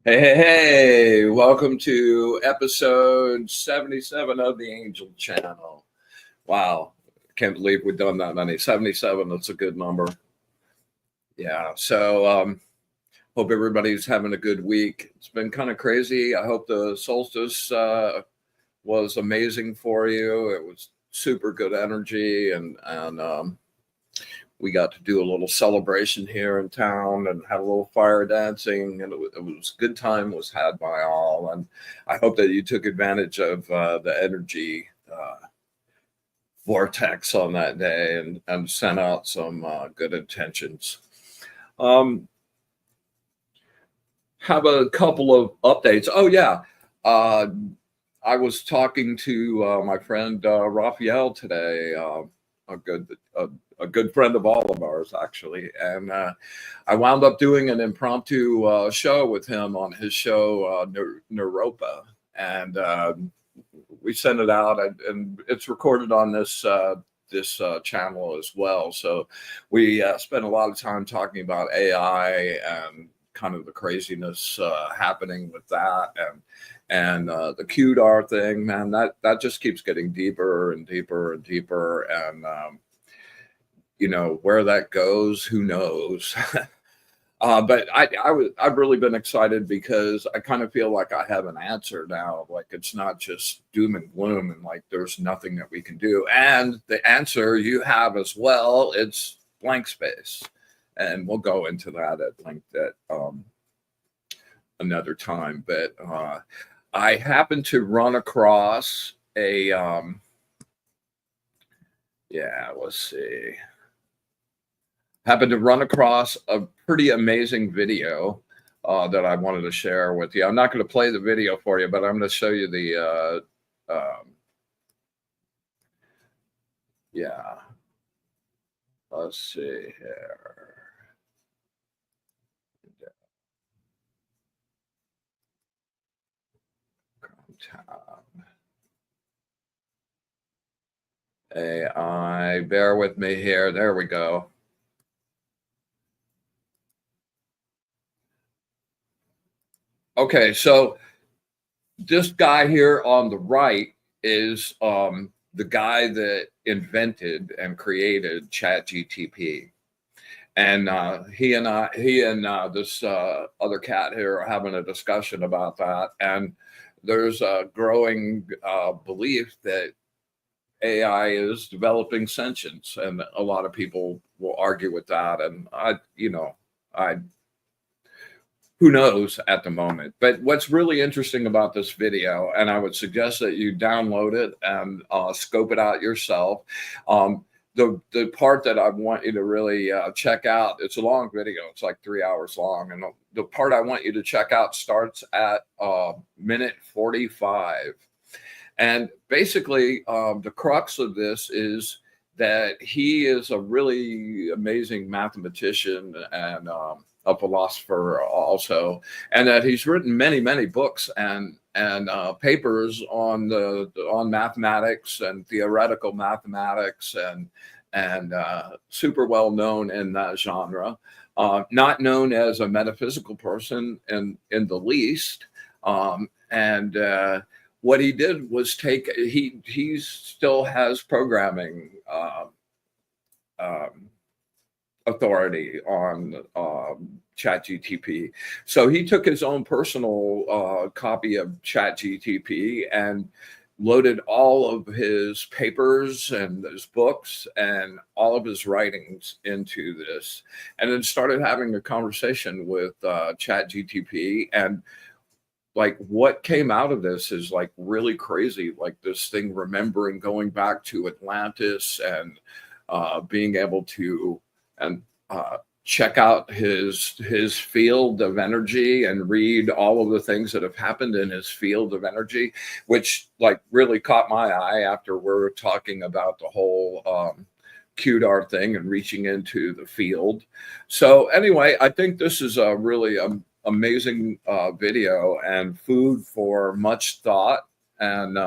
Hey, welcome to episode 77 of the Angel Channel. Wow, can't believe we've done that many. 77, that's a good number. Yeah, hope everybody's having a good week. It's been kind of crazy. I hope the solstice was amazing for you. It was super good energy, and we got to do a little celebration here in town and had a little fire dancing, and it was good time was had by all. And I hope that you took advantage of the energy vortex on that day and sent out some good intentions. Um, have a couple of updates. Oh yeah, uh, I was talking to my friend Raphael today, a good a, a good friend of all of ours actually, and I wound up doing an impromptu show with him on his show Naropa, and we sent it out, and it's recorded on this channel as well. So we spent a lot of time talking about AI and kind of the craziness happening with that, and the QDAR thing, man, that just keeps getting deeper and deeper and deeper, and where that goes, who knows? But I've really been excited because I kind of feel like I have an answer now. Like it's not just doom and gloom, and like there's nothing that we can do. And the answer you have as well, it's blank space, and we'll go into that at length at another time. But I happened to run across a let's see. Happened to run across a pretty amazing video that I wanted to share with you. I'm not going to play the video for you, but I'm going to show you the yeah. Let's see here. AI, bear with me here. There we go. Okay, so this guy here on the right is the guy that invented and created ChatGTP, and he and this other cat here are having a discussion about that. And there's a growing belief that AI is developing sentience, and a lot of people will argue with that. And I who knows at the moment. But what's really interesting about this video, and I would suggest that you download it and scope it out yourself. The part that I want you to really check out, it's a long video, it's like 3 hours long, and the part I want you to check out starts at minute 45. And basically, the crux of this is that he is a really amazing mathematician and a philosopher also, and that he's written many books and papers on mathematics and theoretical mathematics, and super well known in that genre. Not known as a metaphysical person in the least, and what he did was he still has programming authority on ChatGTP. So he took his own personal copy of ChatGTP and loaded all of his papers and his books and all of his writings into this, and then started having a conversation with ChatGTP. And like what came out of this is like really crazy, like this thing remembering going back to Atlantis, and being able to and check out his field of energy and read all of the things that have happened in his field of energy, which like really caught my eye after we're talking about the whole QDAR thing and reaching into the field. So anyway, I think this is a really amazing video and food for much thought, and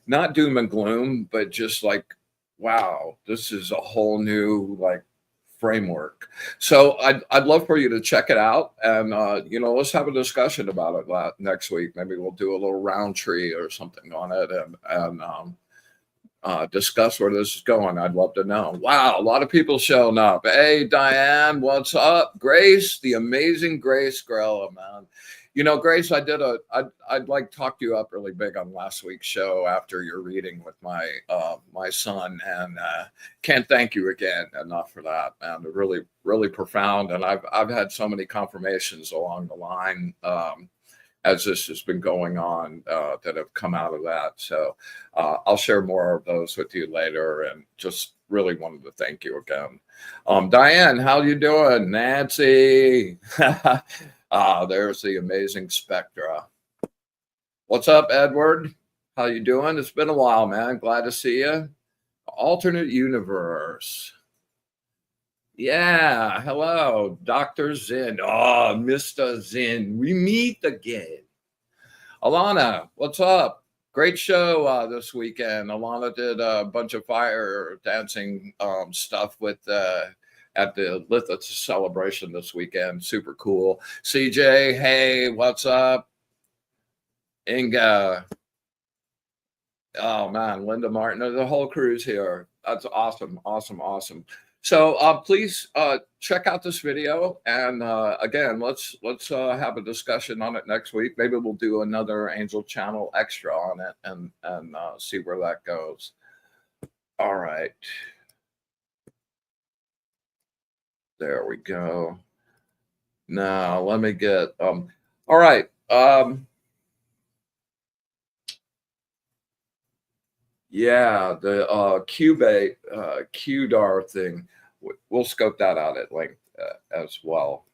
not doom and gloom, but just like, wow, this is a whole new like framework. So I'd love for you to check it out, and you know, let's have a discussion about it next week. Maybe we'll do a little round tree or something on it, and discuss where this is going. I'd love to know. Wow, a lot of people showing up. Hey, Diane, what's up? Grace, the amazing Grace Grella, man. You know, Grace, I'd like to talk to you up really big on last week's show after your reading with my son, and can't thank you again enough for that, man. Really, really profound, and I've had so many confirmations along the line as this has been going on that have come out of that. So I'll share more of those with you later, and just really wanted to thank you again. Diane, how you doing? Nancy. There's the amazing Spectra. What's up, Edward? How you doing? It's been a while, man. Glad to see you. Alternate universe. Yeah, hello, Dr. Zen. Oh, Mr. Zen, we meet again. Alana, what's up? Great show this weekend. Alana did a bunch of fire dancing stuff with at the Litha celebration this weekend. Super cool. CJ, hey, what's up? Inga. Oh man, Linda Martin, the whole crew's here. That's awesome, awesome, awesome. So please check out this video, and again, let's have a discussion on it next week. Maybe we'll do another Angel Channel extra on it, and see where that goes. All right. There we go. Now let me get all right. Yeah, the Cubase QDAR thing. We'll scope that out at length as well.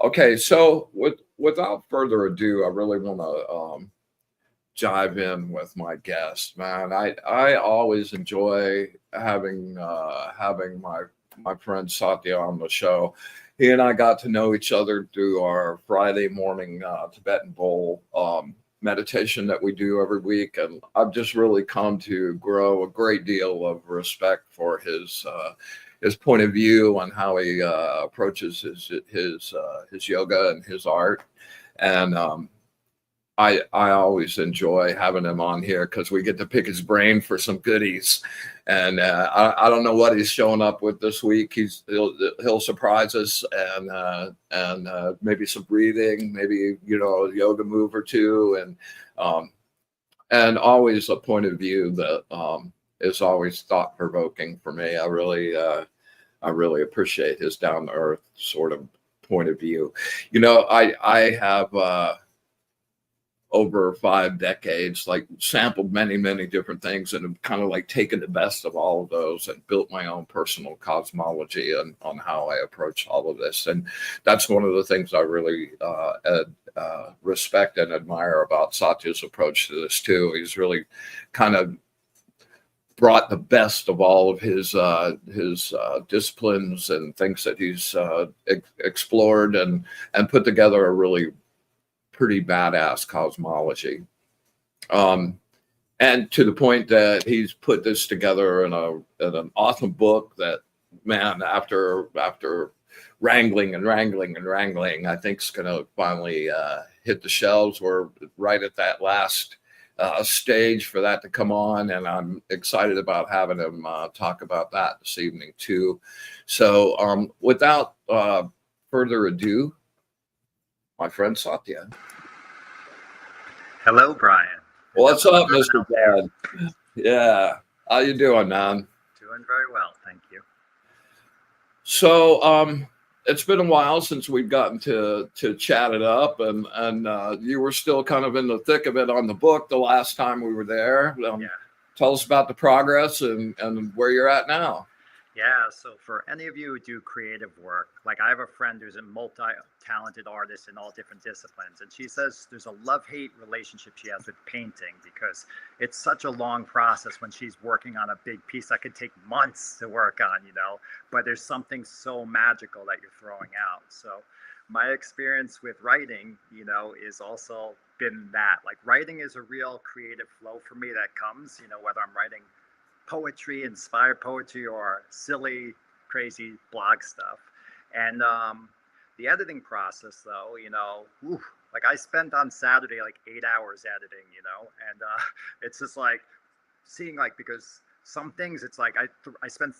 Okay, so without further ado, I really want to dive in with my guest, man. I always enjoy having my friend Satya on the show. He and I got to know each other through our Friday morning Tibetan bowl meditation that we do every week, and I've just really come to grow a great deal of respect for his point of view on how he approaches his yoga and his art. And I always enjoy having him on here because we get to pick his brain for some goodies. And I don't know what he's showing up with this week. He'll surprise us, and maybe some breathing, maybe, you know, a yoga move or two, and always a point of view that is always thought provoking for me. I really appreciate his down to earth sort of point of view. You know, I have over 5 decades, like sampled many different things, and have kind of like taken the best of all of those and built my own personal cosmology on how I approach all of this. And that's one of the things I really respect and admire about Satya's approach to this too. He's really kind of brought the best of all of his disciplines and things that he's explored and put together a really pretty badass cosmology, and to the point that he's put this together in an awesome book that, man, after wrangling, I think is going to finally hit the shelves. We're right at that last stage for that to come on, and I'm excited about having him talk about that this evening too. So without further ado, my friend Satya. Hello, Brian. What's up, Mr. Dad? Yeah, how you doing, man? Doing very well, thank you. So it's been a while since we've gotten to chat it up, and you were still kind of in the thick of it on the book the last time we were there. Yeah. Tell us about the progress and where you're at now. Yeah, so for any of you who do creative work, like I have a friend who's a multi-talented artist in all different disciplines, and she says there's a love-hate relationship she has with painting because it's such a long process when she's working on a big piece that could take months to work on, you know, but there's something so magical that you're throwing out. So my experience with writing, you know, is also been that. Like writing is a real creative flow for me that comes, you know, whether I'm writing poetry, inspired poetry, or silly crazy blog stuff. And the editing process, though, like I spent on Saturday like 8 hours editing, and it's just like seeing like, because some things it's like I spent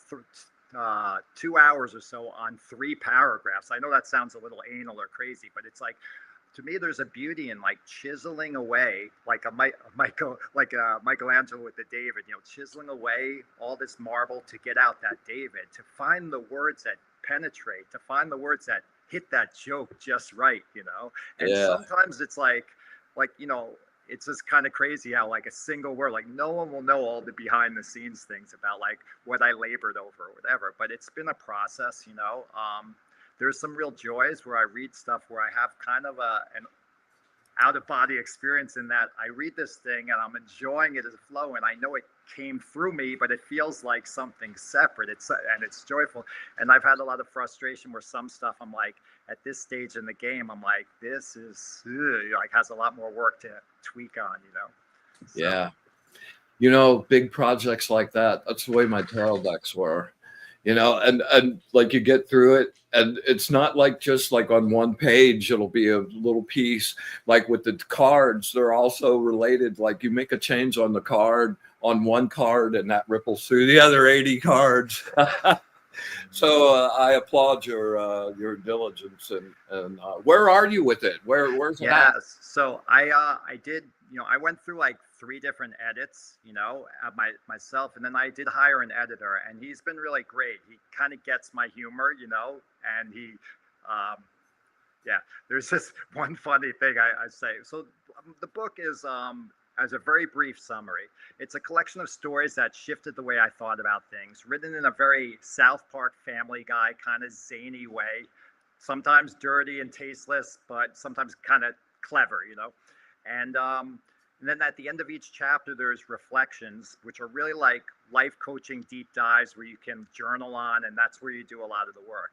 2 hours or so on 3 paragraphs. I know that sounds a little anal or crazy, but it's like, to me, there's a beauty in like chiseling away, like Michelangelo with the David, chiseling away all this marble to get out that David, to find the words that penetrate, to find the words that hit that joke just right, And Yeah. sometimes it's like, it's just kind of crazy how like a single word, like no one will know all the behind the scenes things about like what I labored over or whatever, but it's been a process, There's some real joys where I read stuff where I have kind of an out of body experience in that I read this thing and I'm enjoying it as a flow, and I know it came through me, but it feels like something separate. It's joyful. And I've had a lot of frustration where some stuff I'm like, at this stage in the game, I'm like, this is like has a lot more work to tweak on, So. Yeah. Big projects like that. That's the way my tarot decks were. And like you get through it, and it's not like just like on one page it'll be a little piece. Like with the cards, they're also related. Like you make a change on the card, on one card, and that ripples through the other 80 cards. So I applaud your diligence. And where are you with it? Where's it at? So I did, I went through like 3 different edits, myself, and then I did hire an editor, and he's been really great. He kind of gets my humor, and he, there's this one funny thing I say. So the book is, as a very brief summary, it's a collection of stories that shifted the way I thought about things, written in a very South Park Family Guy kind of zany way, sometimes dirty and tasteless, but sometimes kind of clever, And then at the end of each chapter, there's reflections, which are really like life coaching deep dives where you can journal on, and that's where you do a lot of the work.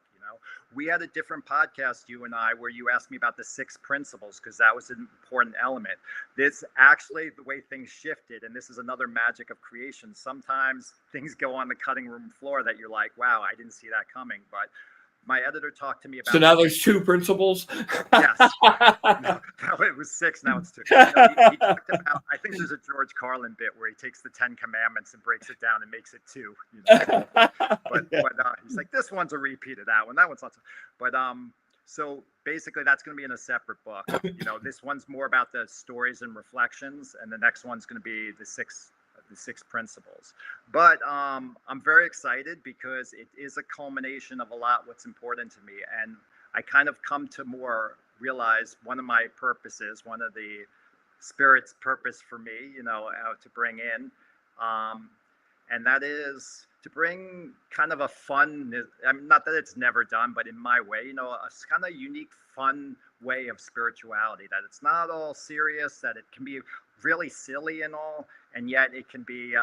We had a different podcast, you and I, where you asked me about the 6 principles, because that was an important element. This actually, the way things shifted, and this is another magic of creation. Sometimes things go on the cutting room floor that you're like, wow, I didn't see that coming. But my editor talked to me about. So now there's 2 principles. Yes. No, it was 6. Now it's 2. He talked about. I think there's a George Carlin bit where he takes the 10 Commandments and breaks it down and makes it 2. But he's like, this one's a repeat of that one. That one's not. But so basically, that's going to be in a separate book. This one's more about the stories and reflections, and the next one's going to be the 6 principles. But I'm very excited because it is a culmination of a lot what's important to me, and I kind of come to more realize one of my purposes, one of the spirit's purpose for me, to bring in, and that is to bring kind of a fun, I mean, not that it's never done, but in my way, a kind of unique, fun way of spirituality, that it's not all serious, that it can be really silly and all, and yet it can be,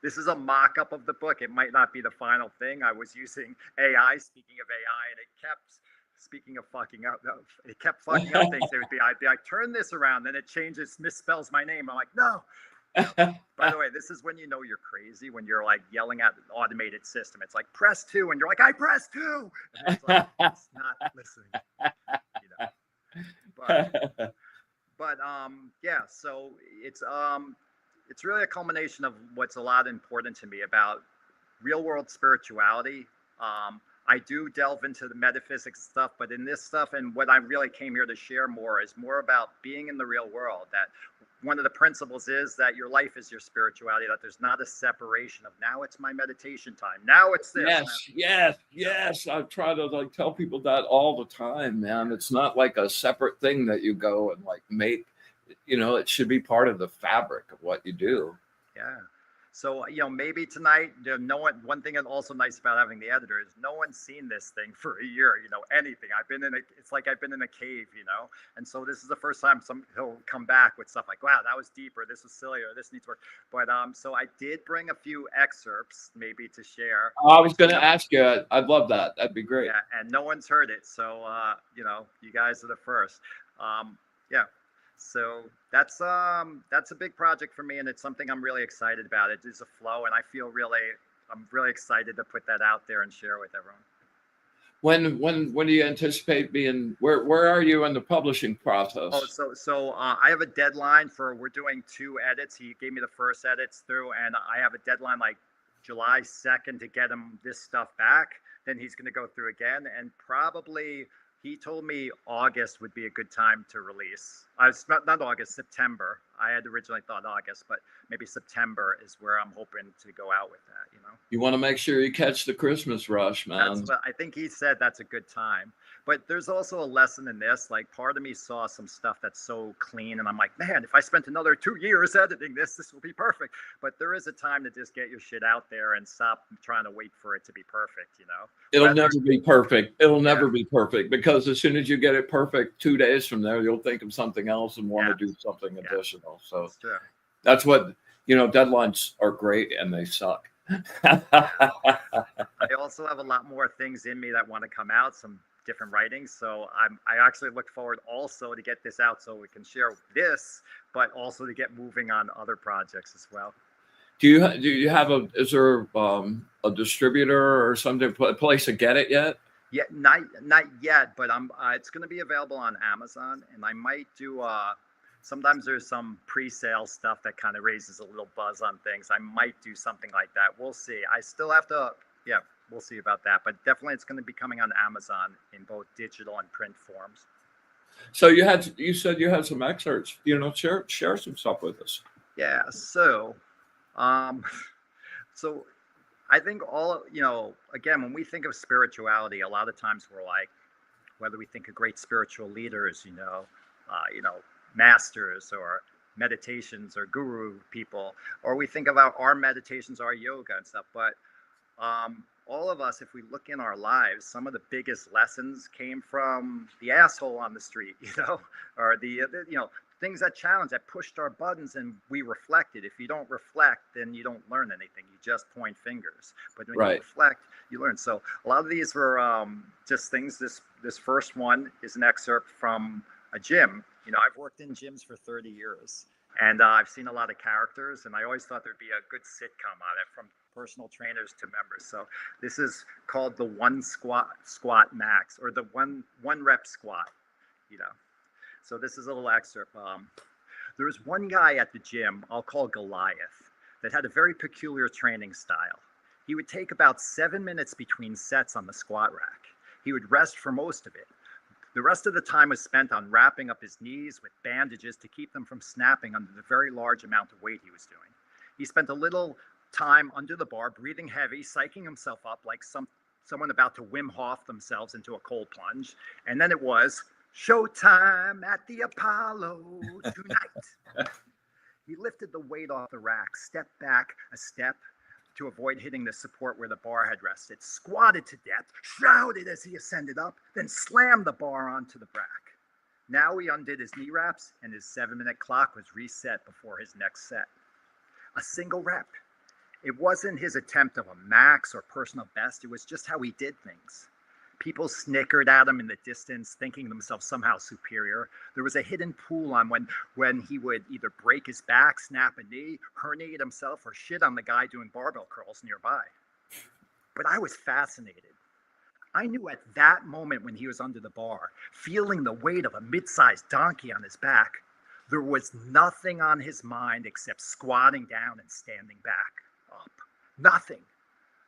this is a mock-up of the book. It might not be the final thing. I was using AI, speaking of AI, and it kept, speaking of fucking up, it kept fucking up things. I'd be like, turn this around, then it changes, misspells my name. I'm like, no. By the way, this is when you're crazy, when you're like yelling at an automated system. It's like, press 2, and you're like, I pressed 2. And it's like, it's not listening. But so it's really a culmination of what's a lot important to me about real world spirituality. I do delve into the metaphysics stuff, but in this stuff, and what I really came here to share more is more about being in the real world. That one of the principles is that your life is your spirituality, that there's not a separation of now it's my meditation time, now it's this. Yes. I try to tell people that all the time, man. It's not like a separate thing that you go and make, it should be part of the fabric of what you do. Yeah. So, maybe tonight, one thing that's also nice about having the editor is no one's seen this thing for a year, anything. It's like I've been in a cave, and so this is the first time he'll come back with stuff like, wow, that was deeper, this was sillier, this needs work. But, so I did bring a few excerpts maybe to share. I was going to ask you, I'd love that. That'd be great. Yeah, and no one's heard it. So, you guys are the first. So that's a big project for me, and it's something I'm really excited about. It is a flow, and I feel really I'm really excited to put that out there and share with everyone. When do you anticipate being? Where are you in the publishing Oh, process? so I have a deadline for, we're doing 2 edits. He gave me the first edits through, and I have a deadline like July 2nd to get him this stuff back. Then he's going to go through again, and probably he told me August would be a good time to release. I was not August, September. I had originally thought August, but maybe September is where I'm hoping to go out with that, you know. You want to make sure you catch the Christmas rush, That's man. what I think he said. That's a good time. But there's also a lesson in this. Like, part of me saw some stuff that's so clean, and I'm like, man, if I spent another 2 years editing this will be perfect. But there is a time to just get your shit out there and stop trying to wait for it to be perfect, you know? It'll never be perfect. It'll Yeah. never be perfect, because as soon as you get it perfect, 2 days from there, you'll think of something else and want to do something additional. So That's true. that's what, deadlines are great and they suck. I also have a lot more things in me that want to come out, some different writings. So I actually look forward also to get this out so we can share this, but also to get moving on other projects as well. Do you have is there a distributor or something, a place to get it yet? Yeah, not yet, but it's going to be available on Amazon, and I might do sometimes there's some pre-sale stuff that kind of raises a little buzz on things. I might do something like that. We'll see. I still have to, we'll see about that. But definitely it's going to be coming on Amazon in both digital and print forms. So you said you had some excerpts, share some stuff with us. Yeah. So I think again, when we think of spirituality, a lot of times we're like, whether we think of great spiritual leaders, masters or meditations or guru people, or we think about our meditations, our yoga and stuff. But all of us, if we look in our lives, some of the biggest lessons came from the asshole on the street, or the things that challenged, that pushed our buttons, and we reflected. If you don't reflect, then you don't learn anything. You just point fingers. But when you reflect, you learn. So a lot of these were just things. This first one is an excerpt from a gym. I've worked in gyms for 30 years, and I've seen a lot of characters, and I always thought there'd be a good sitcom on it, from personal trainers to members. So this is called the one squat max, or the one rep squat, So this is a little excerpt. There was one guy at the gym, I'll call Goliath, that had a very peculiar training style. He would take about 7 minutes between sets on the squat rack. He would rest for most of it. The rest of the time was spent on wrapping up his knees with bandages to keep them from snapping under the very large amount of weight he was doing. He spent a little time under the bar, breathing heavy, psyching himself up like someone about to Wim Hof themselves into a cold plunge. And then it was showtime at the Apollo tonight. He lifted the weight off the rack, stepped back a step to avoid hitting the support where the bar had rested, squatted to death, shouted as he ascended up, then slammed the bar onto the rack. Now he undid his knee wraps, and his 7-minute clock was reset before his next set. A single rep. It wasn't his attempt of a max or personal best. It was just how he did things. People snickered at him in the distance, thinking themselves somehow superior. There was a hidden pool on when he would either break his back, snap a knee, herniate himself, or shit on the guy doing barbell curls nearby. But I was fascinated. I knew at that moment when he was under the bar, feeling the weight of a mid-sized donkey on his back, there was nothing on his mind except squatting down and standing back up. Nothing.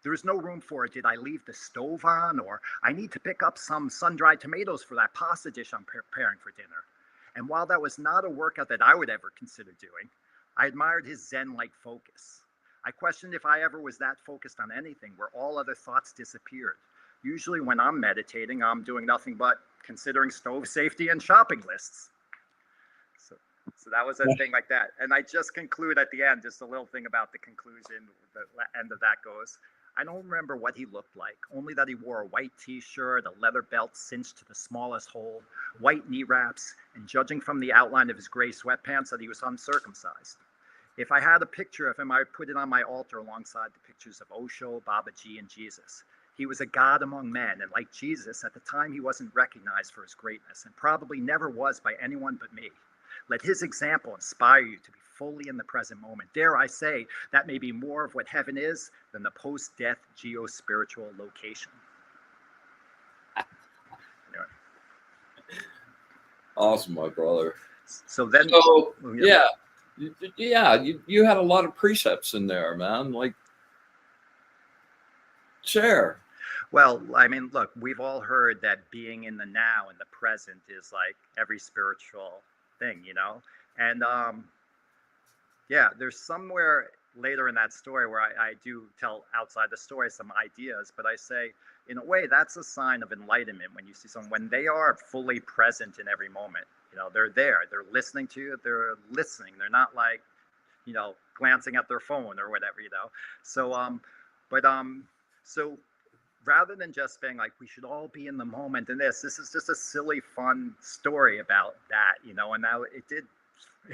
There was no room for it. Did I leave the stove on? Or I need to pick up some sun-dried tomatoes for that pasta dish I'm preparing for dinner. And while that was not a workout that I would ever consider doing, I admired his Zen-like focus. I questioned if I ever was that focused on anything where all other thoughts disappeared. Usually when I'm meditating, I'm doing nothing but considering stove safety and shopping lists. So that was a thing like that. And I just conclude at the end, just a little thing about the conclusion, the end of that goes. I don't remember what he looked like, only that he wore a white t-shirt, a leather belt cinched to the smallest hole, white knee wraps, and judging from the outline of his gray sweatpants that he was uncircumcised. If I had a picture of him, I would put it on my altar alongside the pictures of Osho, Babaji, and Jesus. He was a god among men, and like Jesus, at the time he wasn't recognized for his greatness, and probably never was by anyone but me. Let his example inspire you to be fully in the present moment. Dare I say, that may be more of what heaven is than the post-death geo-spiritual location. Anyway. Awesome, my brother. So then, so yeah, you had a lot of precepts in there, man. Like, share. Well, I mean, look, we've all heard that being in the now and the present is like every spiritual thing, you know? And yeah, there's somewhere later in that story where I do tell outside the story some ideas, but I say, in a way, that's a sign of enlightenment when you see someone, when they are fully present in every moment. You know, they're there, they're listening to you, they're listening. They're not like, you know, glancing at their phone or whatever, you know? So, so rather than just being like, we should all be in the moment and this is just a silly, fun story about that, you know, and now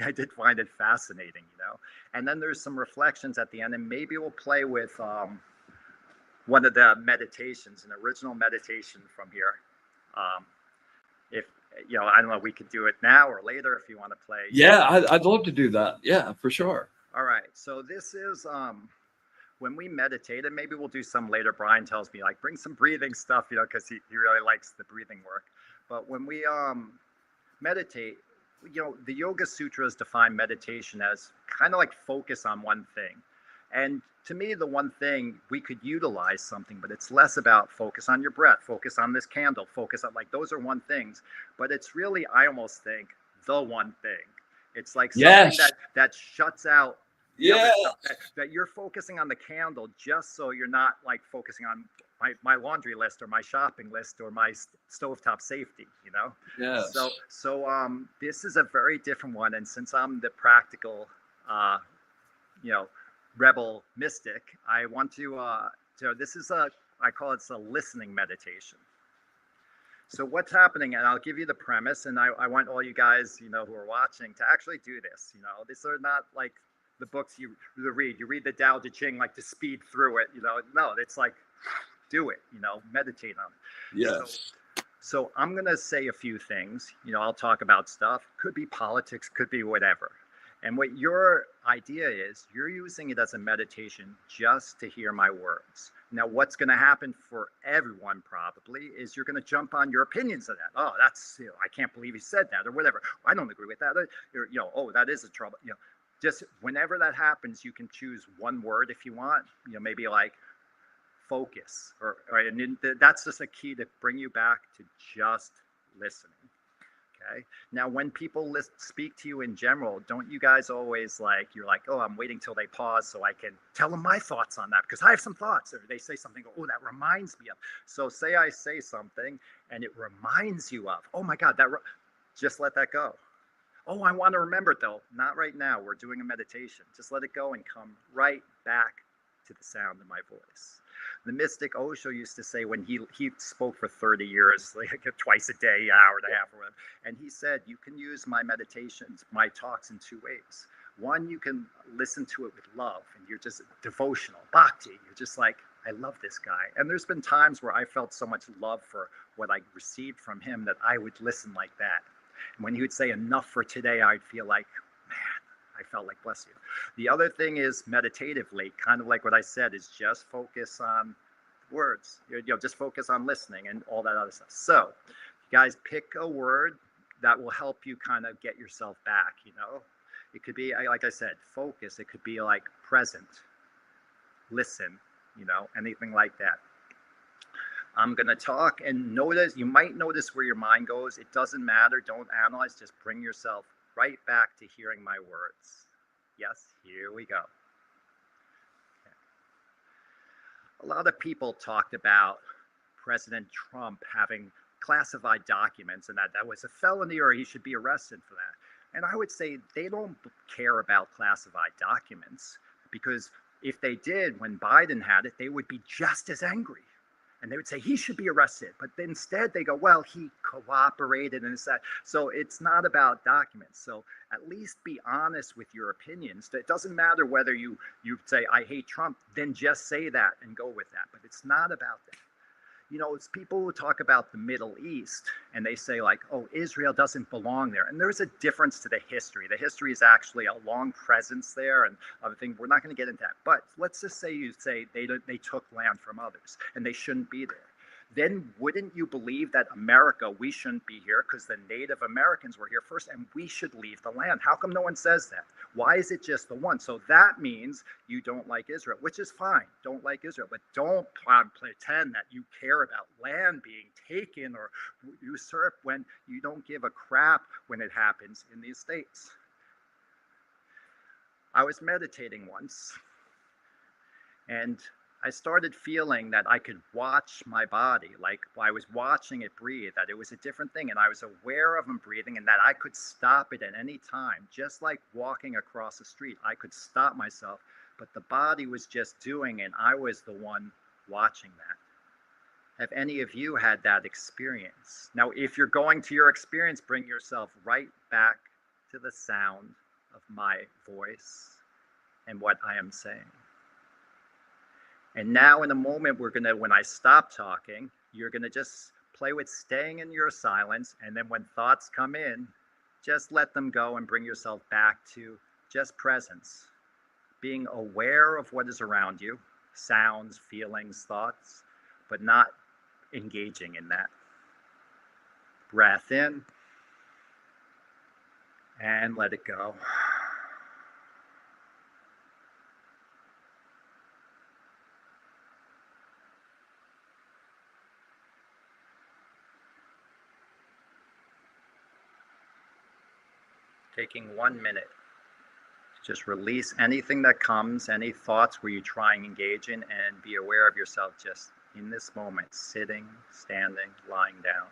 I did find it fascinating, you know. And then there's some reflections at the end, and maybe we'll play with one of the meditations, an original meditation from here. If, you know, I don't know, we could do it now or later if you want to play. Yeah, I'd love to do that. Yeah, for sure. All right. So this is when we meditate, and maybe we'll do some later. Brian tells me, like, bring some breathing stuff, you know, because he really likes the breathing work. But when we meditate, you know, the Yoga Sutras define meditation as kind of like focus on one thing. And to me, the one thing, we could utilize something, but it's less about focus on your breath, focus on this candle, focus on, like, those are one things. But it's really, I almost think, the one thing. It's like something that shuts out the other stuff, that you're focusing on the candle just so you're not like focusing on my laundry list or my shopping list or my stovetop safety, you know? Yes. So this is a very different one. And since I'm the practical, you know, rebel mystic, I want to, so this is I call it a listening meditation. So what's happening, and I'll give you the premise, and I want all you guys, you know, who are watching to actually do this, you know, these are not like the books you read the Tao Te Ching, like to speed through it, you know, no, it's like, do it, you know, meditate on it. Yes. So I'm going to say a few things, you know, I'll talk about stuff, could be politics, could be whatever. And what your idea is, you're using it as a meditation just to hear my words. Now, what's going to happen for everyone probably is you're going to jump on your opinions of that. Oh, that's, you know, I can't believe he said that or whatever. I don't agree with that. Or, you know, oh, that is a trouble. You know, just whenever that happens, you can choose one word if you want, you know, maybe like focus and that's just a key to bring you back to just listening. Okay. Now, when people speak to you in general, don't you guys always like, you're like, oh, I'm waiting till they pause so I can tell them my thoughts on that because I have some thoughts. Or they say something, oh, that reminds me of. So say I say something and it reminds you of, oh my God, just let that go. Oh, I want to remember it though. Not right now. We're doing a meditation. Just let it go and come right back to the sound of my voice. The mystic Osho used to say when he spoke for 30 years, like twice a day, hour and a half or whatever, and he said, you can use my meditations, my talks in two ways. One, you can listen to it with love and you're just devotional, bhakti. You're just like, I love this guy. And there's been times where I felt so much love for what I received from him that I would listen like that. And when he would say enough for today, I'd feel like, man, I felt like, bless you. The other thing is meditatively, kind of like what I said, is just focus on words. You know, just focus on listening and all that other stuff. So you guys pick a word that will help you kind of get yourself back, you know. It could be, like I said, focus. It could be like present, listen, you know, anything like that. I'm going to talk and notice, you might notice where your mind goes. It doesn't matter. Don't analyze. Just bring yourself right back to hearing my words. Yes, here we go. Okay. A lot of people talked about President Trump having classified documents and that was a felony or he should be arrested for that. And I would say they don't care about classified documents because if they did, when Biden had it, they would be just as angry. And they would say he should be arrested. But instead they go, well, he cooperated and it's that. So it's not about documents. So at least be honest with your opinions. It doesn't matter whether you say, I hate Trump, then just say that and go with that. But it's not about that. it's people who talk about the Middle East and they say like, oh, Israel doesn't belong there. And there's a difference to the history. The history is actually a long presence there and other things. We're not going to get into that. But let's just say you say they took land from others and they shouldn't be there. Then wouldn't you believe that America, we shouldn't be here because the Native Americans were here first and we should leave the land? How come no one says that? Why is it just the one? So that means you don't like Israel, which is fine. Don't like Israel, but don't pretend that you care about land being taken or usurped when you don't give a crap when it happens in these states. I was meditating once and I started feeling that I could watch my body, like I was watching it breathe, that it was a different thing. And I was aware of them breathing and that I could stop it at any time, just like walking across the street. I could stop myself, but the body was just doing it. And I was the one watching that. Have any of you had that experience? Now, if you're going to your experience, bring yourself right back to the sound of my voice and what I am saying. And now in a moment, when I stop talking, you're gonna just play with staying in your silence. And then when thoughts come in, just let them go and bring yourself back to just presence. Being aware of what is around you, sounds, feelings, thoughts, but not engaging in that. Breath in and let it go. Taking 1 minute to just release anything that comes, any thoughts where you try and engage in, and be aware of yourself just in this moment, sitting, standing, lying down.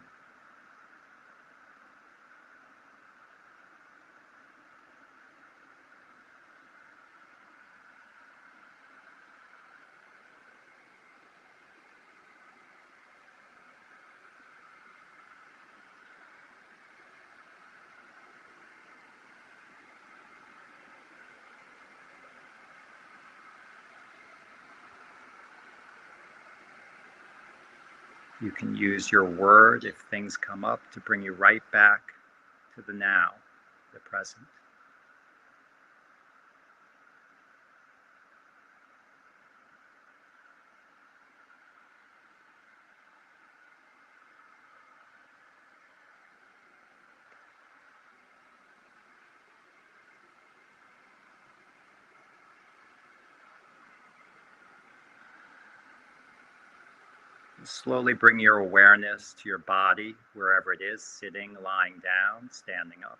You can use your word if things come up to bring you right back to the now, the present. Slowly bring your awareness to your body, wherever it is, sitting, lying down, standing up.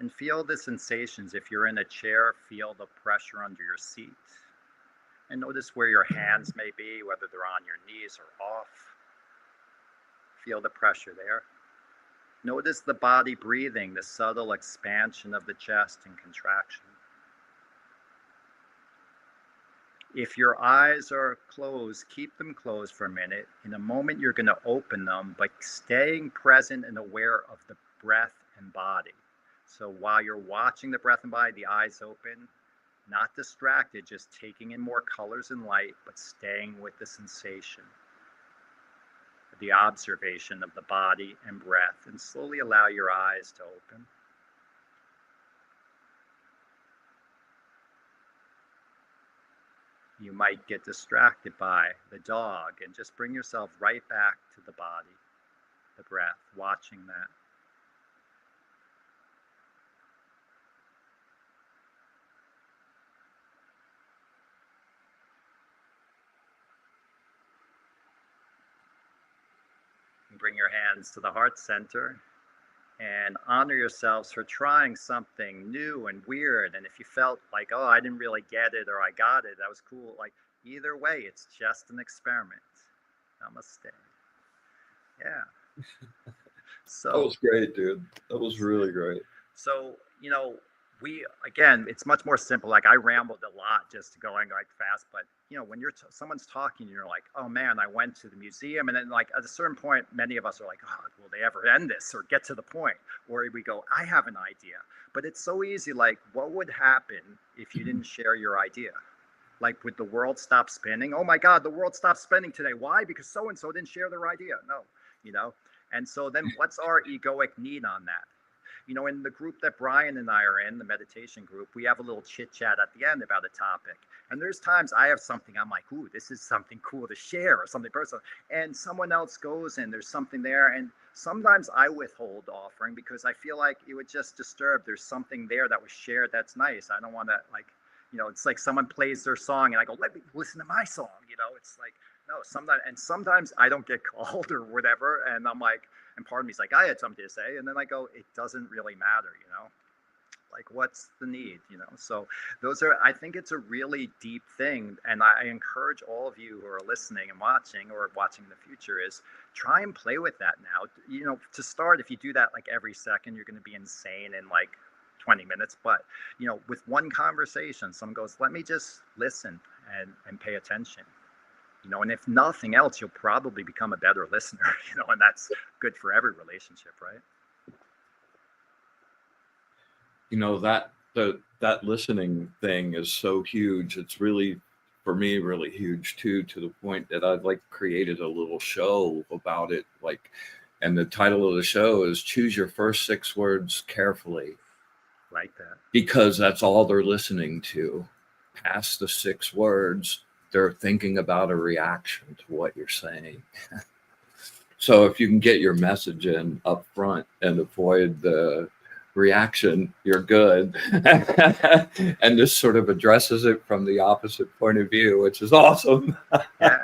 And feel the sensations. If you're in a chair, feel the pressure under your seat. And notice where your hands may be, whether they're on your knees or off. Feel the pressure there. Notice the body breathing, the subtle expansion of the chest and contraction. If your eyes are closed, keep them closed for a minute. In a moment, you're going to open them, but staying present and aware of the breath and body. So while you're watching the breath and body, the eyes open, not distracted, just taking in more colors and light, but staying with the sensation, the observation of the body and breath, and slowly allow your eyes to open. You might get distracted by the dog and just bring yourself right back to the body, the breath, watching that. And bring your hands to the heart center and honor yourselves for trying something new and weird. And if you felt like, oh, I didn't really get it, or I got it, that was cool. Like, either way, it's just an experiment. Namaste. Yeah. So that was great, dude. That was really great. So, again, it's much more simple. Like, I rambled a lot just going like fast, but when someone's talking, you're like, oh man, I went to the museum. And then like at a certain point, many of us are like, oh, will they ever end this or get to the point? Or we go, I have an idea. But it's so easy. Like, what would happen if you didn't share your idea? like would the world stop spinning? Oh my God, the world stopped spinning today. Why? Because so-and-so didn't share their idea. No, you know? And so then what's our egoic need on that? You know, in the group that Brian and I are in, the meditation group, we have a little chit chat at the end about a topic. And there's times I have something, I'm like, ooh, this is something cool to share or something personal. And someone else goes and there's something there. And sometimes I withhold offering because I feel like it would just disturb. There's something there that was shared that's nice. I don't want to, like, you know, it's like someone plays their song and I go, let me listen to my song. You know, it's like, no, sometimes I don't get called or whatever. And I'm like, and part of me is like, I had something to say. And then I go, it doesn't really matter, you know, like what's the need, you know? So I think it's a really deep thing. And I encourage all of you who are listening and watching or watching in the future is try and play with that now. You know, to start, if you do that like every second, you're going to be insane in like 20 minutes. But, you know, with one conversation, someone goes, let me just listen and pay attention. You know, and if nothing else, you'll probably become a better listener, you know, and that's good for every relationship, right? You know, that listening thing is so huge. It's really, for me, really huge too, to the point that I've like created a little show about it. Like, and the title of the show is Choose Your First 6 Words Carefully. Like that. Because that's all they're listening to. Past the 6 words, they're thinking about a reaction to what you're saying. So if you can get your message in up front and avoid the reaction, you're good. And this sort of addresses it from the opposite point of view, which is awesome. Yeah.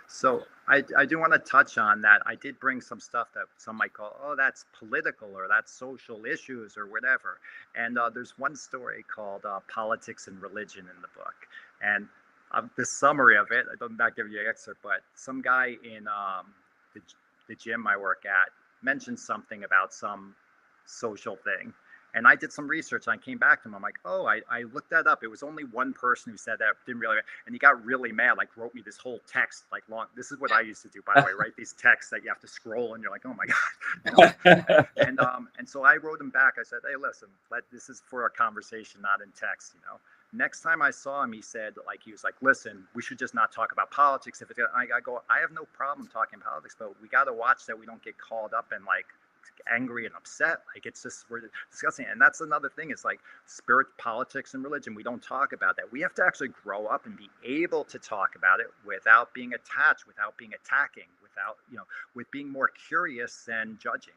So I do want to touch on that. I did bring some stuff that some might call, oh, that's political or that's social issues or whatever. And there's one story called Politics and Religion in the book. And the summary of it, I'm not giving you an excerpt, but some guy in the gym I work at mentioned something about some social thing. And I did some research and I came back to him. I'm like, oh, I looked that up. It was only one person who said that, didn't really, and he got really mad, like wrote me this whole text, like long. This is what I used to do, by the way, write these texts that you have to scroll and you're like, oh my God. You know? And so I wrote him back. I said, hey, listen, this is for a conversation, not in text, you know. Next time I saw him, he said, like, he was like, listen, we should just not talk about politics. If it's, I go, I have no problem talking politics, but we got to watch that we don't get called up and like angry and upset. Like, it's just, we're discussing it. And that's another thing, is like spirit, politics, and religion. We don't talk about that. We have to actually grow up and be able to talk about it without being attached, without being attacking, without, you know, with being more curious than judging.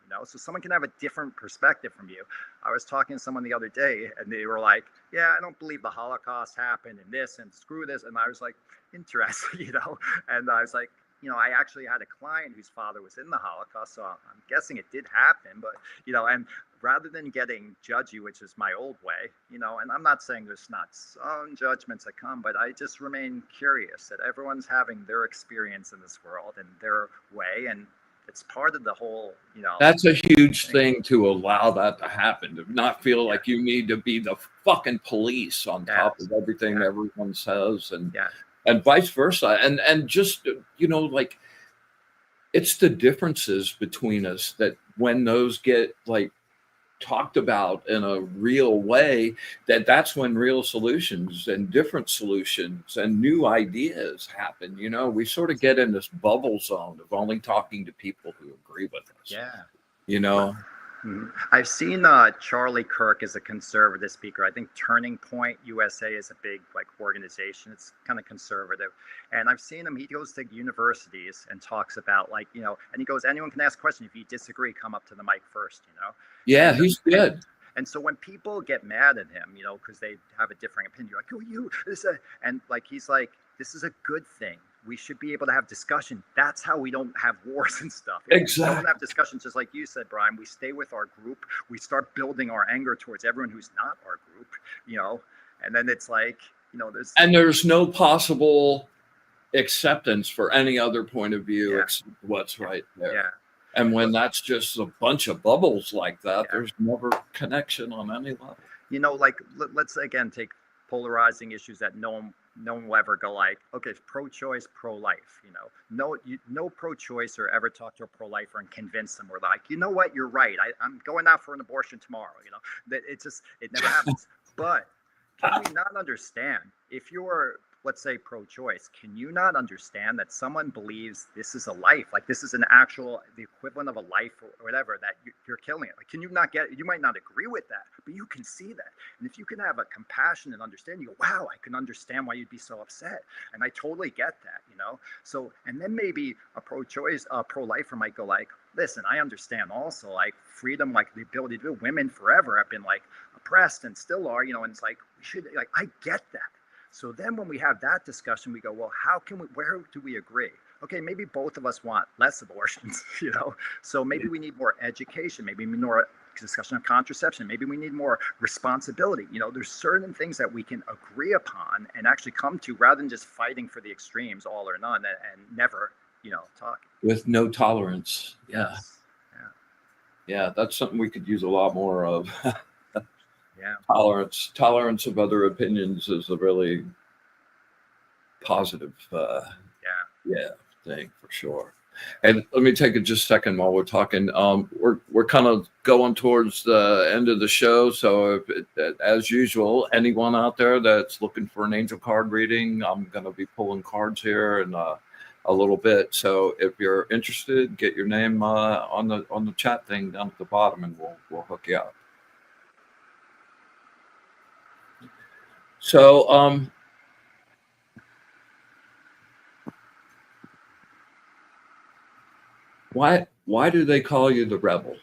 You know, so someone can have a different perspective from you. I was talking to someone the other day and they were like, yeah, I don't believe the Holocaust happened and this and screw this. And I was like, interesting, you know, and I was like, you know, I actually had a client whose father was in the Holocaust, so I'm guessing it did happen. But, you know, and rather than getting judgy, which is my old way, you know, and I'm not saying there's not some judgments that come, but I just remain curious that everyone's having their experience in this world and their way. And it's part of the whole, you know. That's a huge thing, to allow that to happen, to not feel like you need to be the fucking police on top of everything everyone says, and vice versa. And just, you know, like, it's the differences between us that when those get like talked about in a real way, that's when real solutions and different solutions and new ideas happen. You know, we sort of get in this bubble zone of only talking to people who agree with us. Yeah. You know, I've seen Charlie Kirk as a conservative speaker. I think Turning Point USA is a big like organization. It's kind of conservative. And I've seen him, he goes to universities and talks about, like, you know, and he goes, anyone can ask a question. If you disagree, come up to the mic first, you know? Yeah, he's good. And so when people get mad at him, you know, because they have a differing opinion, you're like, oh, you, this, and like, he's like, this is a good thing. We should be able to have discussion. That's how we don't have wars and stuff. Exactly. We don't have discussions, just like you said, Brian. We stay with our group. We start building our anger towards everyone who's not our group, you know, and then it's like, you know, there's no possible acceptance for any other point of view except what's right there. Yeah. And when that's just a bunch of bubbles like that, there's never connection on any level. You know, like, let's again take polarizing issues that no one will ever go like, okay, pro-choice, pro-life, you know, no pro-choicer ever talk to a pro-lifer and convince them, or like, you know what, you're right. I'm going out for an abortion tomorrow. You know, that it never happens. But can we not understand if you're, let's say, pro-choice, can you not understand that someone believes this is a life, like this is an actual, the equivalent of a life or whatever, that you're killing it? Like, can you not get it? You might not agree with that, but you can see that. And if you can have a compassion and understanding, you go, wow, I can understand why you'd be so upset. And I totally get that, you know? So, and then maybe a pro-choice, pro-lifer might go like, listen, I understand also, like, freedom, like the ability to do, women forever have been like oppressed and still are, you know, and it's like, we should, like, I get that. So then when we have that discussion, we go, well, how can we, where do we agree? Okay, maybe both of us want less abortions, you know? So maybe we need more education, maybe more discussion of contraception, maybe we need more responsibility. You know, there's certain things that we can agree upon and actually come to, rather than just fighting for the extremes, all or none, and never, you know, talking. With no tolerance. Yeah. Yes. Yeah, that's something we could use a lot more of. Yeah. Tolerance of other opinions is a really positive thing for sure. And let me take it just a second while we're talking. We're kind of going towards the end of the show, so as usual, anyone out there that's looking for an angel card reading, I'm going to be pulling cards here in a little bit. So if you're interested, get your name on the chat thing down at the bottom, and we'll hook you up. So why do they call you the Rebel?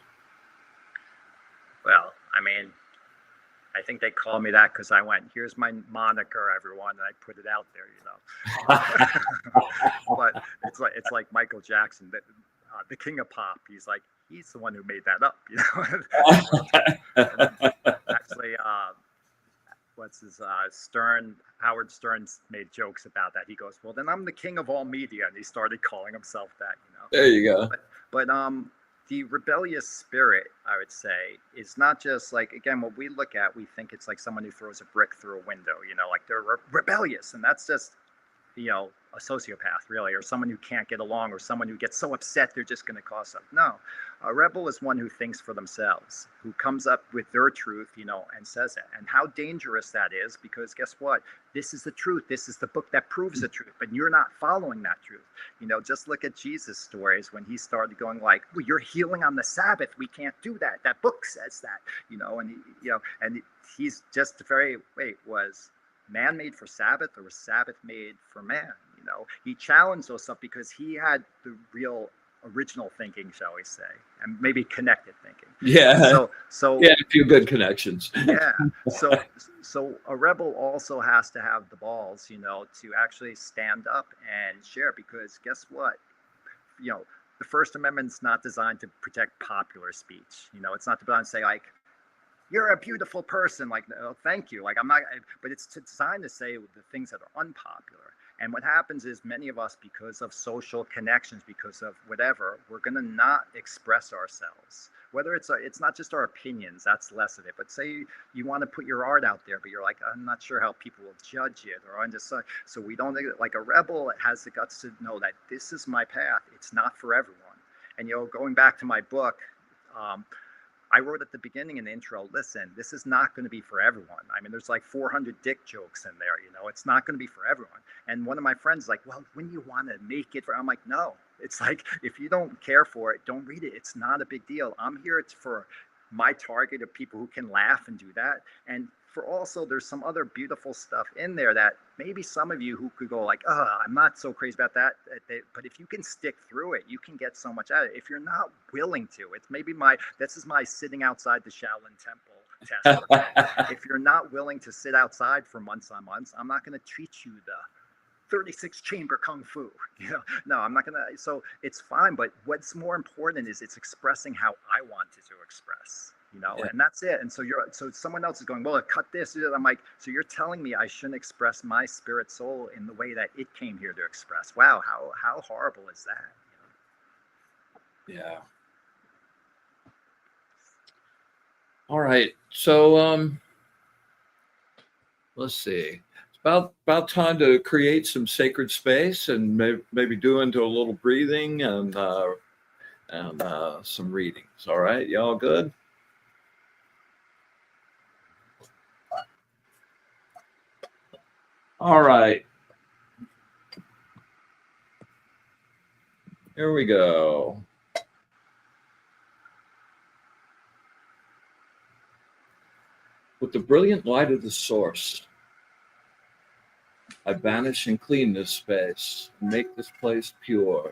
Well, I mean, I think they call me that because I went, here's my moniker, everyone, and I put it out there, you know. But it's like Michael Jackson, the king of pop. He's like, he's the one who made that up, you know. Actually, what's his Howard Stern made jokes about that. He goes, well, then I'm the king of all media, and he started calling himself that, you know. There you go. But the rebellious spirit, I would say, is not just like, again, what we look at, we think it's like someone who throws a brick through a window, you know, like they're rebellious, and that's just, you know, a sociopath, really, or someone who can't get along, or someone who gets so upset they're just going to cause something. No, a rebel is one who thinks for themselves, who comes up with their truth, you know, and says it. And how dangerous that is, because guess what? This is the truth. This is the book that proves the truth, but you're not following that truth. You know, just look at Jesus' stories when he started going like, well, you're healing on the Sabbath. We can't do that. That book says that, you know, and he's just was man made for Sabbath, or was Sabbath made for man? You know, he challenged those stuff because he had the real original thinking, shall we say, and maybe connected thinking. Yeah. So yeah, a few good connections. Yeah. So a rebel also has to have the balls, you know, to actually stand up and share, because guess what? You know, the First Amendment's not designed to protect popular speech. You know, it's not designed to say like, you're a beautiful person, like, oh, thank you, like, I'm not, but it's designed to say the things that are unpopular. And what happens is many of us, because of social connections, because of whatever, we're going to not express ourselves. Whether it's not just our opinions, that's less of it. But say you want to put your art out there, but you're like, I'm not sure how people will judge it, or I'm just so we don't, like, a rebel has the guts to know that this is my path. It's not for everyone. And, you know, going back to my book, I wrote at the beginning in the intro, listen, this is not going to be for everyone. I mean, there's like 400 dick jokes in there, you know, it's not going to be for everyone. And one of my friends is like, well, when you want to make it for, I'm like, no, it's like, if you don't care for it, don't read it. It's not a big deal. I'm here. It's for my target of people who can laugh and do that. And for also, there's some other beautiful stuff in there that maybe some of you who could go like, oh, I'm not so crazy about that. But if you can stick through it, you can get so much out of it. If you're not willing to, it's maybe this is my sitting outside the Shaolin Temple test. If you're not willing to sit outside for months on months, I'm not going to teach you the 36 chamber kung fu, you know. No, I'm not gonna. So it's fine, but what's more important is it's expressing how I wanted to express, you know. Yeah. And that's it. And so someone else is going, well, cut this. I'm like, so you're telling me I shouldn't express my spirit soul in the way that it came here to express? Wow, how horrible is that, you know? Yeah. All right, so let's see. About time to create some sacred space and maybe do into a little breathing and some readings. All right, y'all good? All right. Here we go. With the brilliant light of the source, I banish and clean this space and make this place pure.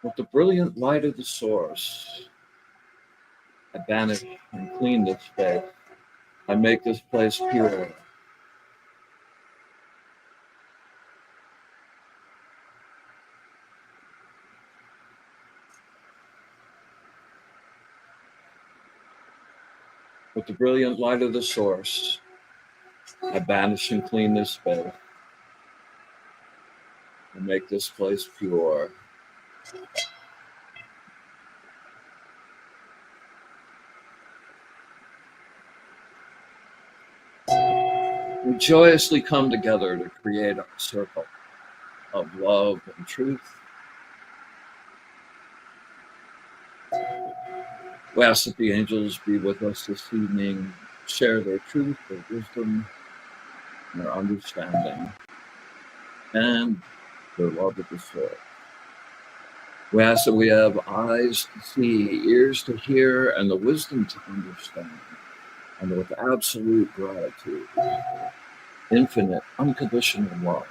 With the brilliant light of the source, I banish and clean this space. I make this place pure. With the brilliant light of the source, I banish and clean this space. I make this place pure. We joyously come together to create a circle of love and truth. We ask that the angels be with us this evening, share their truth, their wisdom, their understanding, and their love of the soul. We ask that we have eyes to see, ears to hear, and the wisdom to understand, and with absolute gratitude, infinite, unconditional love,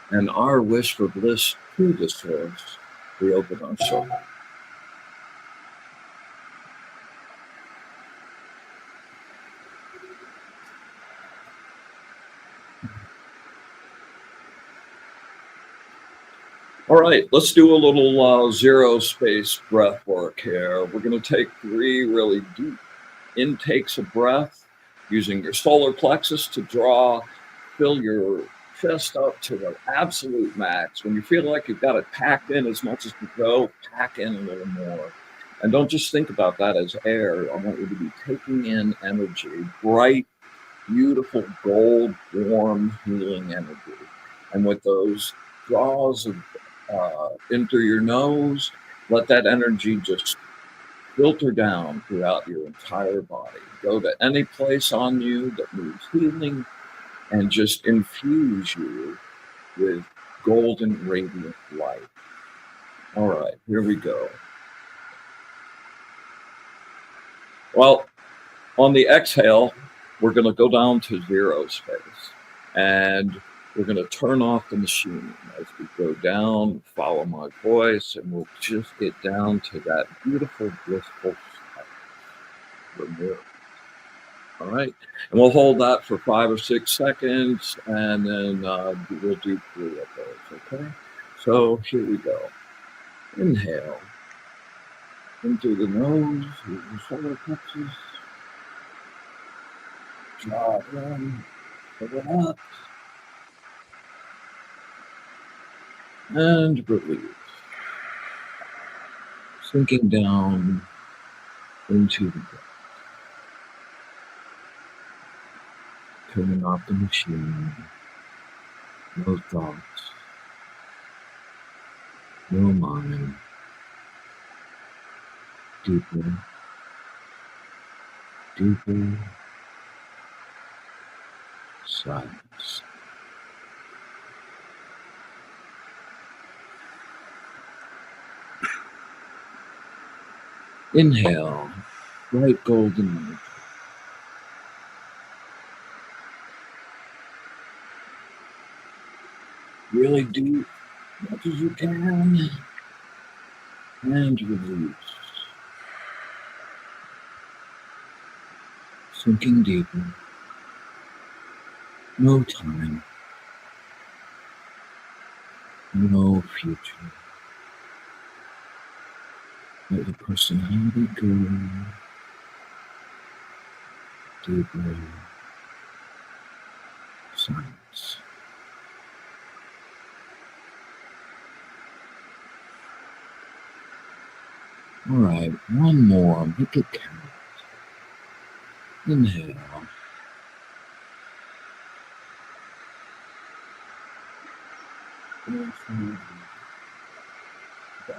and our wish for bliss through the source, we open our soul. All right, let's do a little zero space breath work here. We're going to take 3 really deep intakes of breath using your solar plexus to fill your chest up to the absolute max. When you feel like you've got it packed in as much as you go, pack in a little more. And don't just think about that as air. I want you to be taking in energy, bright, beautiful, gold, warm, healing energy. And with those draws of in through your nose, let that energy just filter down throughout your entire body. Go to any place on you that needs healing and just infuse you with golden radiant light. All right, here we go. Well, on the exhale, we're going to go down to zero space, and we're going to turn off the machine as we go down, follow my voice, and we'll just get down to that beautiful, blissful silence. All right, and we'll hold that for 5 or 6 seconds, and then we'll do 3 of those, okay? So here we go. Inhale in through the nose, through the solar plexus. Draw it in, fill it up, and release. Sinking down into the breath. Turning off the machine. No thoughts. No mind. Deeper. Deeper. Silence. Inhale, bright golden energy. Really deep, as much as you can, and release. Sinking deeper. No time. No future. Let the personality go deeper. Silence. All right, one more. Make it count. Inhale. The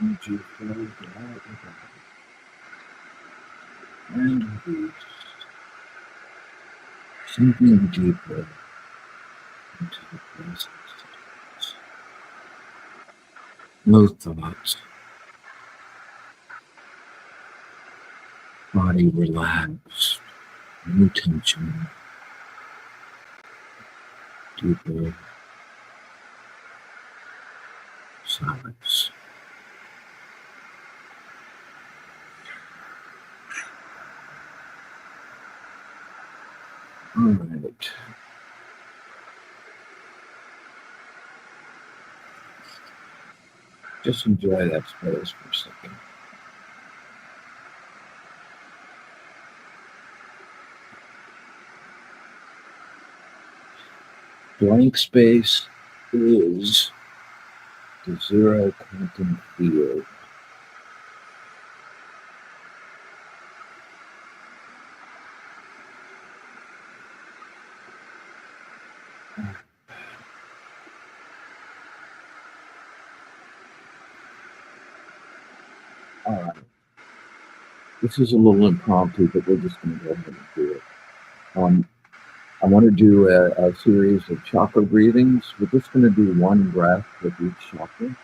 energy flows out the body and release, sinking deeper into the presence. No thoughts. Body relaxed. No tension. Deeper silence. All right. Just enjoy that space for a second. Blank space is the zero quantum field. All right. This is a little impromptu, but we're just going to go ahead and do it. I want to do a series of chakra breathings. We're just going to do one breath with each chakra.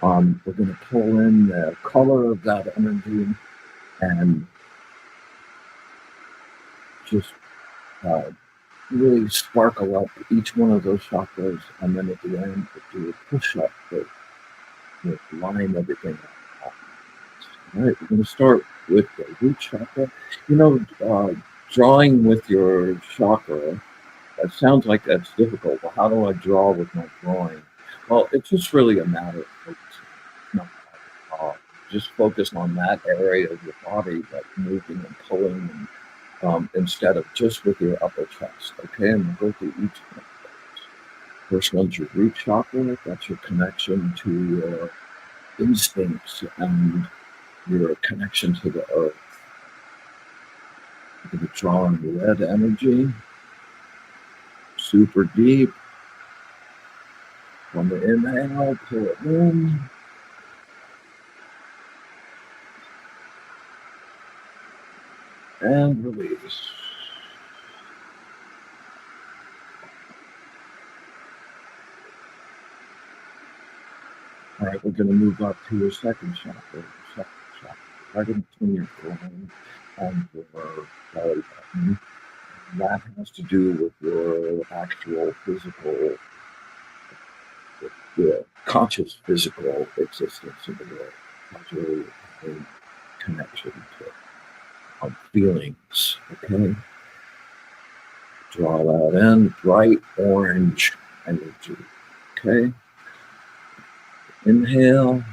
We're going to pull in the color of that energy and just really sparkle up each one of those chakras, and then at the end, do a push-up that line everything up. All right, we're going to start with the root chakra. You know, drawing with your chakra, that sounds like that's difficult. Well, how do I draw with my drawing? Well, it's just really a matter of focusing. No, just focus on that area of your body that's moving and pulling, and, instead of just with your upper chest. Okay, and we'll go through each one of those. First one's your root chakra. That's your connection to your instincts and your connection to the earth. You're going to draw in red energy, super deep. On the inhale, pull it in. And release. All right, we're going to move up to your second chakra. Right in between your groin and your belly button. That has to do with your actual physical, the conscious physical existence in the world. That's really a connection to feelings. Okay. Draw that in, bright orange energy. Okay. Inhale.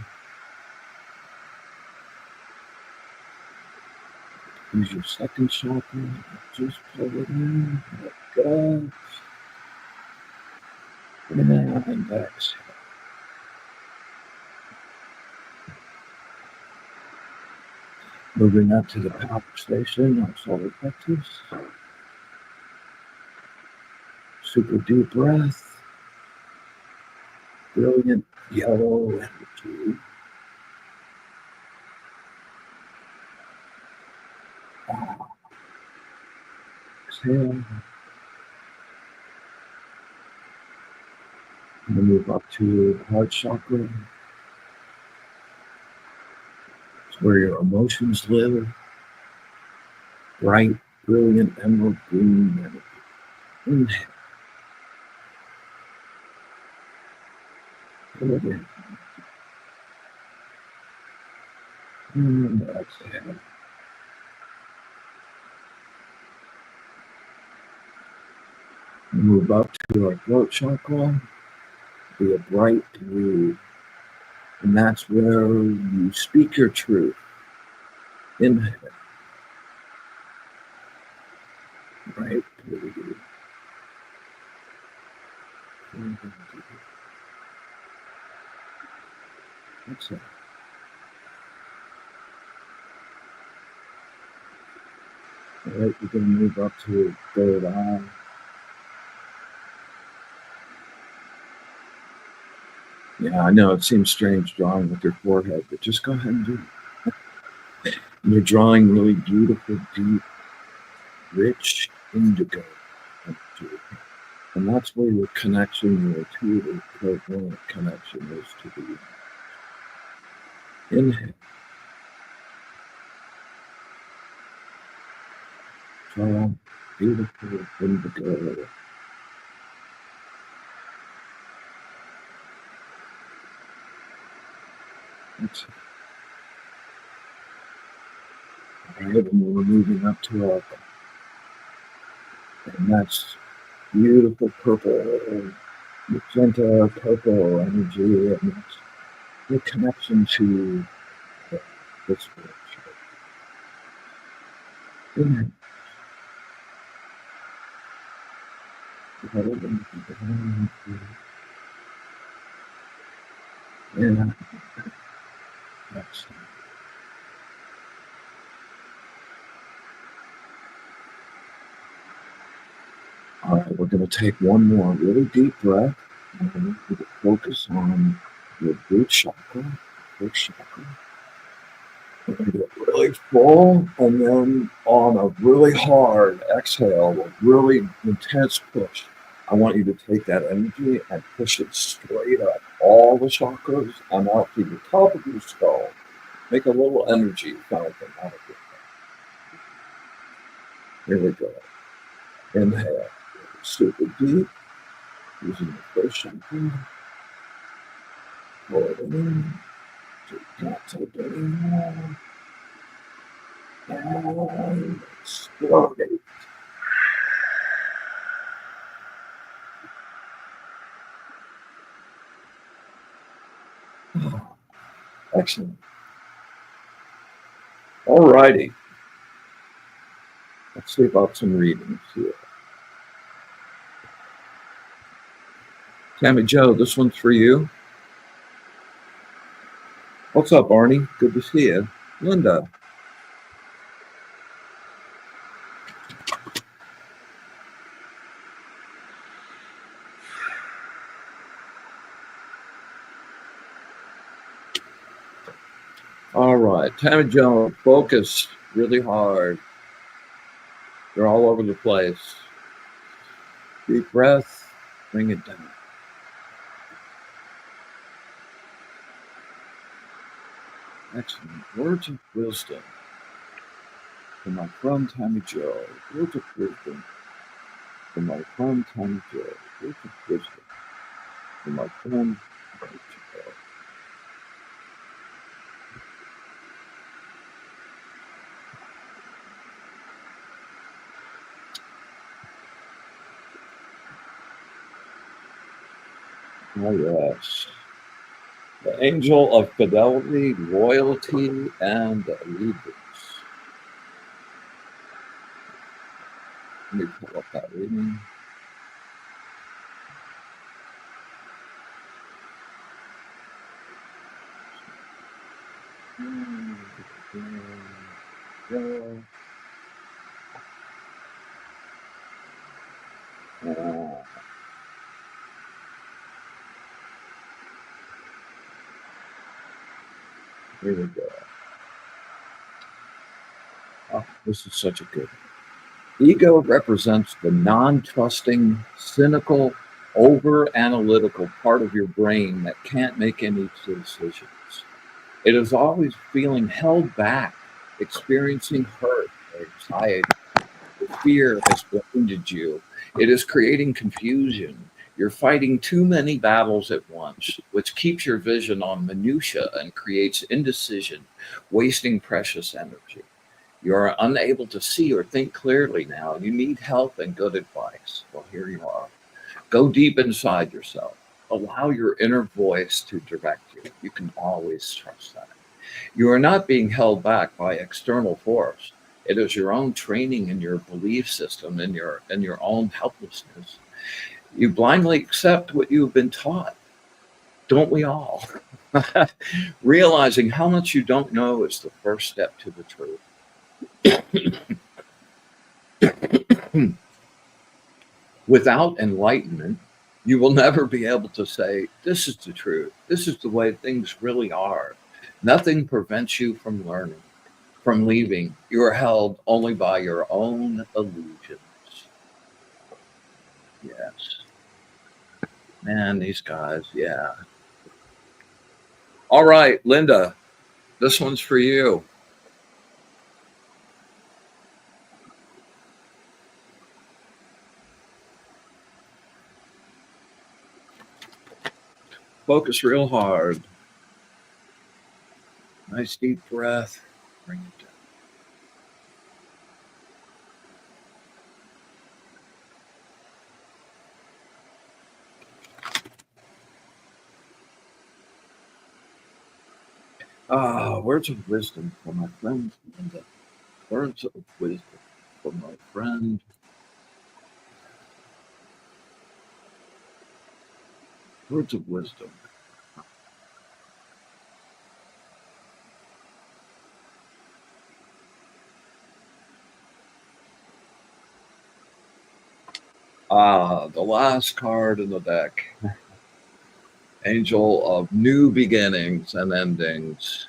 Use your second chakra. Just pull it in. Let go. And exhale. Moving up to the power station on solar plexus. Super deep breath. Brilliant yellow energy. Exhale. And move up to the heart chakra. It's where your emotions live. Bright, brilliant emerald green energy. Inhale. Pull it in. And exhale. Move up to our throat chakra. Be a bright blue. And that's where you speak your truth. Inhale. Bright blue. Exhale. All right, we're going to move up to third eye. Yeah, I know it seems strange drawing with your forehead, but just go ahead and do it. And you're drawing really beautiful, deep, rich indigo energy. And that's where your connection, your intuitive, clairvoyant connection is to the universe. Inhale. Draw beautiful indigo. Exhale. All right, and we're moving up to our, and that's beautiful purple, magenta purple energy, and that's your connection to the spiritual. Inhale. And exhale. All right, we're going to take one more really deep breath. And we're going to focus on your root chakra, first chakra. We're going to get really full, and then on a really hard exhale, a really intense push. I want you to take that energy and push it straight up all the chakras and out to the top of your skull. Make a little energy fountain out of it. Here we go. Inhale, super deep, using the first chakra. Pull it in. Can't take it anymore. And explode. Excellent. All righty. Let's see about some readings here. Tammy Joe, this one's for you. What's up, Arnie? Good to see you. Linda. All right, Tammy Joe, focus really hard. You're all over the place. Deep breath, bring it down. Excellent. Words of wisdom from my friend Tammy Joe. Words of wisdom from my friend Tammy Joe. Words of wisdom from my friend Tammy Joe. Oh, yes. The angel of fidelity, loyalty, and allegiance. Let me pull up that reading. Here we go. Oh, this is such a good one. Ego represents the non-trusting, cynical, over-analytical part of your brain that can't make any decisions. It is always feeling held back, experiencing hurt or anxiety. The fear has blinded you. It is creating confusion. You're fighting too many battles at once, which keeps your vision on minutia and creates indecision, wasting precious energy. You are unable to see or think clearly now. You need help and good advice. Well, here you are. Go deep inside yourself. Allow your inner voice to direct you. You can always trust that. You are not being held back by external force. It is your own training and your belief system and your own helplessness. You blindly accept what you've been taught. Don't we all? Realizing how much you don't know is the first step to the truth. Without enlightenment, You will never be able to say, this is the truth. This is the way things really are. Nothing prevents you from learning, from leaving. You are held only by your own illusions. Yes. Man, these guys, yeah. All right, Linda, this one's for you. Focus real hard. Nice deep breath. Bring it down. Words of wisdom for my friend Linda. Words of wisdom for my friend. Words of wisdom. The last card in the deck. Angel of new beginnings and endings.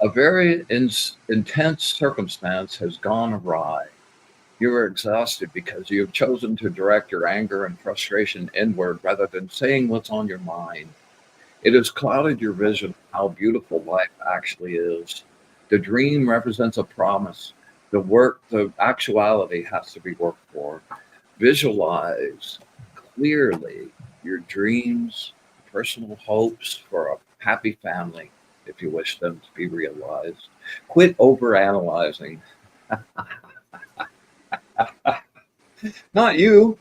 A very intense circumstance has gone awry. You are exhausted because you have chosen to direct your anger and frustration inward rather than saying what's on your mind. It has clouded your vision of how beautiful life actually is. The dream represents a promise. The actuality has to be worked for. Visualize clearly your dreams, personal hopes for a happy family, if you wish them to be realized. Quit overanalyzing. Not you.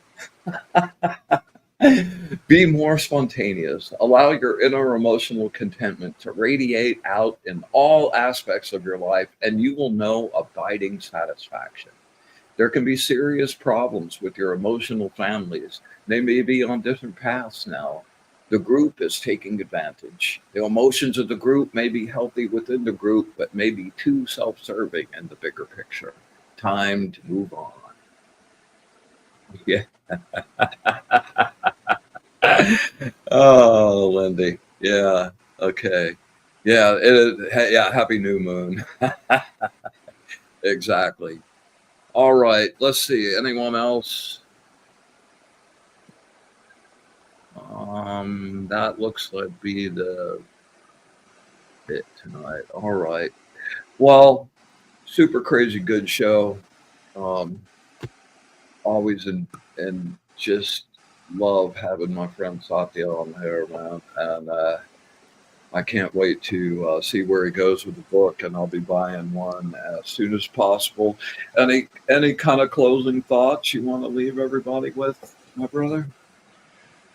Be more spontaneous. Allow your inner emotional contentment to radiate out in all aspects of your life, and you will know abiding satisfaction. There can be serious problems with your emotional families. They may be on different paths now. The group is taking advantage. The emotions of the group may be healthy within the group, but may be too self serving in the bigger picture. Time to move on. Yeah. Oh, Lindy. Yeah. Okay. Yeah. It is. Yeah. Happy new moon. Exactly. All right. Let's see. Anyone else? That looks like be the it tonight. All right. Well, super crazy good show. Um, always and just love having my friend Satya on here, man. And I can't wait to see where he goes with the book, and I'll be buying one as soon as possible. Any kind of closing thoughts you want to leave everybody with, my brother?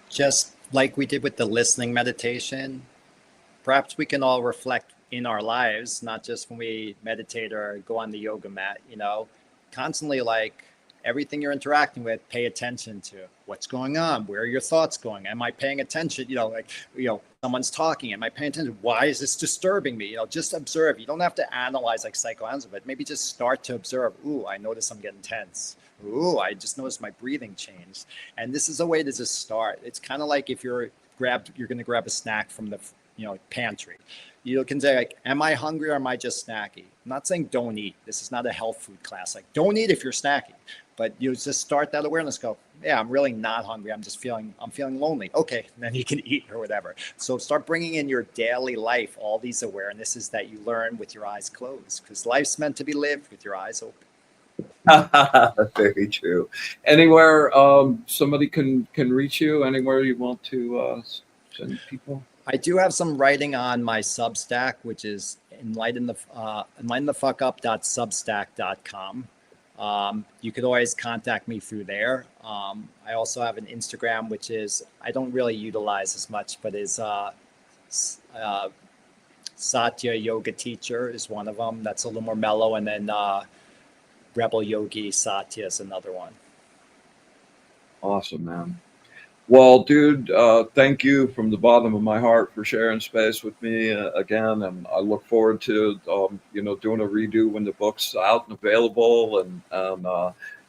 Just like we did with the listening meditation, perhaps we can all reflect in our lives, not just when we meditate or go on the yoga mat, constantly like everything you're interacting with, pay attention to what's going on. Where are your thoughts going? Am I paying attention? Someone's talking. Am I paying attention? Why is this disturbing me? Just observe. You don't have to analyze like psychoanalysis, but maybe just start to observe. Ooh, I notice I'm getting tense. Ooh, I just noticed my breathing changed. And this is a way to just start. It's kind of like if you're going to grab a snack from the pantry. You can say like, am I hungry or am I just snacky? I'm not saying don't eat. This is not a health food class. Like, don't eat if you're snacky, but you just start that awareness. Go, yeah, I'm really not hungry. I'm feeling lonely. Okay, then you can eat or whatever. So start bringing in your daily life all these awarenesses that you learn with your eyes closed, because life's meant to be lived with your eyes open. Very true. Anywhere somebody can reach you, anywhere you want to send people? I do have some writing on my Substack, which is enlightenthefuckup.substack.com. You could always contact me through there. I also have an Instagram, which is I don't really utilize as much, but is Satya Yoga Teacher is one of them. That's a little more mellow, and then Rebel Yogi Satya is another one. Awesome, man. Well, dude, thank you from the bottom of my heart for sharing space with me again, and I look forward to doing a redo when the book's out and available. And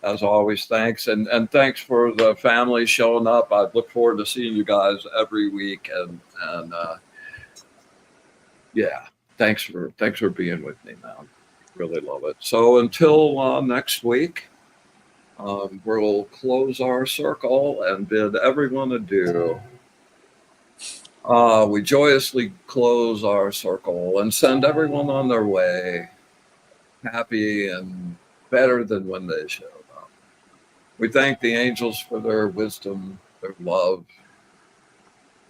as always, thanks and thanks for the family showing up. I look forward to seeing you guys every week, and yeah, thanks for being with me, man. Really love it. So until next week. We'll close our circle and bid everyone adieu. We joyously close our circle and send everyone on their way, happy and better than when they showed up. We thank the angels for their wisdom, their love,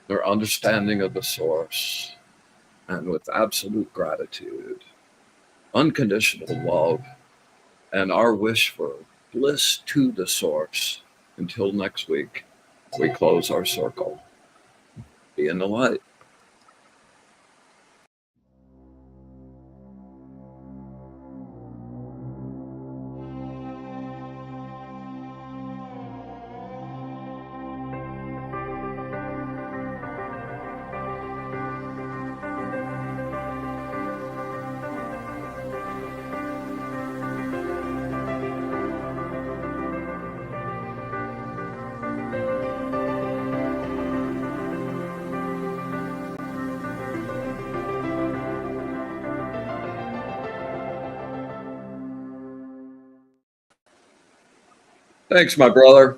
their understanding of the source, and with absolute gratitude, unconditional love, and our wish for bliss to the source. Until next week, we close our circle. Be in the light. Thanks, my brother.